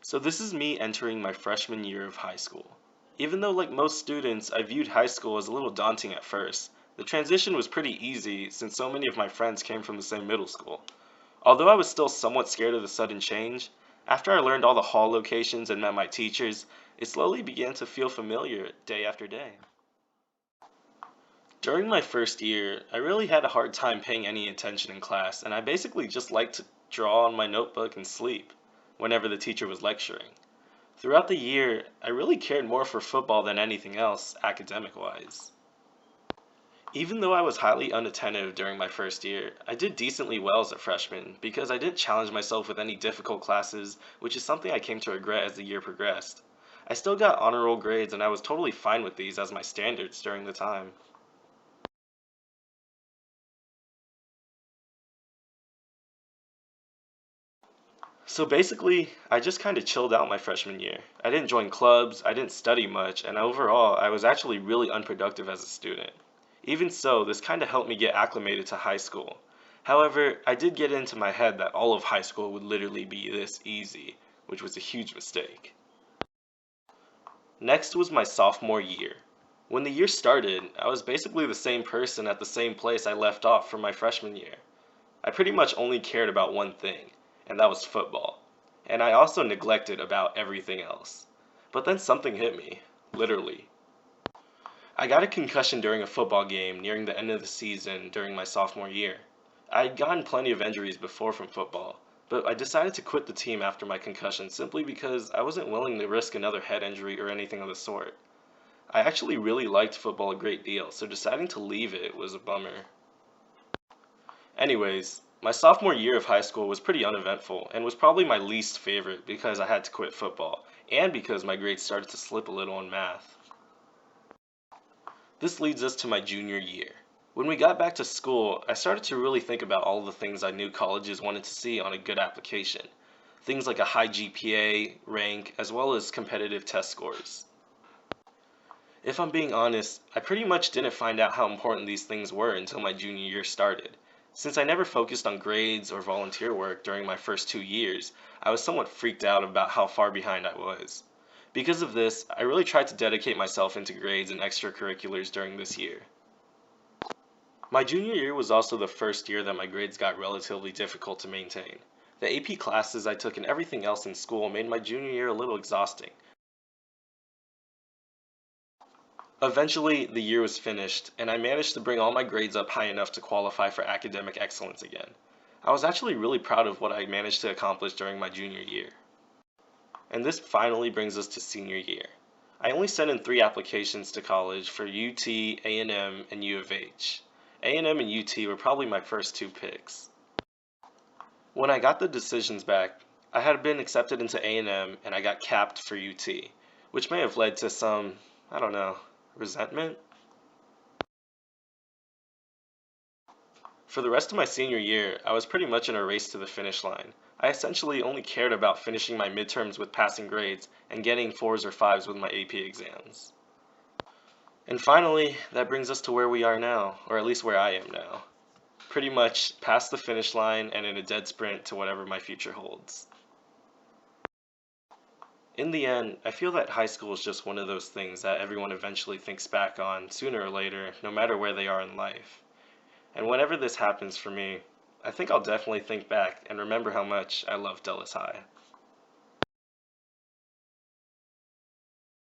So this is me entering my freshman year of high school. Even though like most students, I viewed high school as a little daunting at first, the transition was pretty easy since so many of my friends came from the same middle school. Although I was still somewhat scared of the sudden change, after I learned all the hall locations and met my teachers, it slowly began to feel familiar day after day. During my first year, I really had a hard time paying any attention in class, and I basically just liked to draw on my notebook and sleep whenever the teacher was lecturing. Throughout the year, I really cared more for football than anything else, academic-wise. Even though I was highly unattentive during my first year, I did decently well as a freshman because I didn't challenge myself with any difficult classes, which is something I came to regret as the year progressed. I still got honor roll grades and I was totally fine with these as my standards during the time. So basically, I just kind of chilled out my freshman year. I didn't join clubs, I didn't study much, and overall, I was actually really unproductive as a student. Even so, this kind of helped me get acclimated to high school. However, I did get into my head that all of high school would literally be this easy, which was a huge mistake. Next was my sophomore year. When the year started, I was basically the same person at the same place I left off from my freshman year. I pretty much only cared about one thing, and that was football. And I also neglected about everything else. But then something hit me, literally. I got a concussion during a football game nearing the end of the season during my sophomore year. I had gotten plenty of injuries before from football, but I decided to quit the team after my concussion simply because I wasn't willing to risk another head injury or anything of the sort. I actually really liked football a great deal, so deciding to leave it was a bummer. Anyways, my sophomore year of high school was pretty uneventful and was probably my least favorite because I had to quit football and because my grades started to slip a little in math. This leads us to my junior year. When we got back to school, I started to really think about all the things I knew colleges wanted to see on a good application. Things like a high GPA, rank, as well as competitive test scores. If I'm being honest, I pretty much didn't find out how important these things were until my junior year started. Since I never focused on grades or volunteer work during my first 2 years, I was somewhat freaked out about how far behind I was. Because of this, I really tried to dedicate myself into grades and extracurriculars during this year. My junior year was also the first year that my grades got relatively difficult to maintain. The AP classes I took and everything else in school made my junior year a little exhausting. Eventually, the year was finished, and I managed to bring all my grades up high enough to qualify for academic excellence again. I was actually really proud of what I managed to accomplish during my junior year. And this finally brings us to senior year. I only sent in 3 applications to college for UT, A&M, and U of H. A&M and UT were probably my first 2 picks. When I got the decisions back, I had been accepted into A&M and I got capped for UT, which may have led to some, I don't know, resentment. For the rest of my senior year, I was pretty much in a race to the finish line. I essentially only cared about finishing my midterms with passing grades and getting 4s or 5s with my AP exams. And finally, that brings us to where we are now, or at least where I am now. Pretty much past the finish line and in a dead sprint to whatever my future holds. In the end, I feel that high school is just one of those things that everyone eventually thinks back on sooner or later, no matter where they are in life. And whenever this happens for me, I think I'll definitely think back and remember how much I love Dulles High.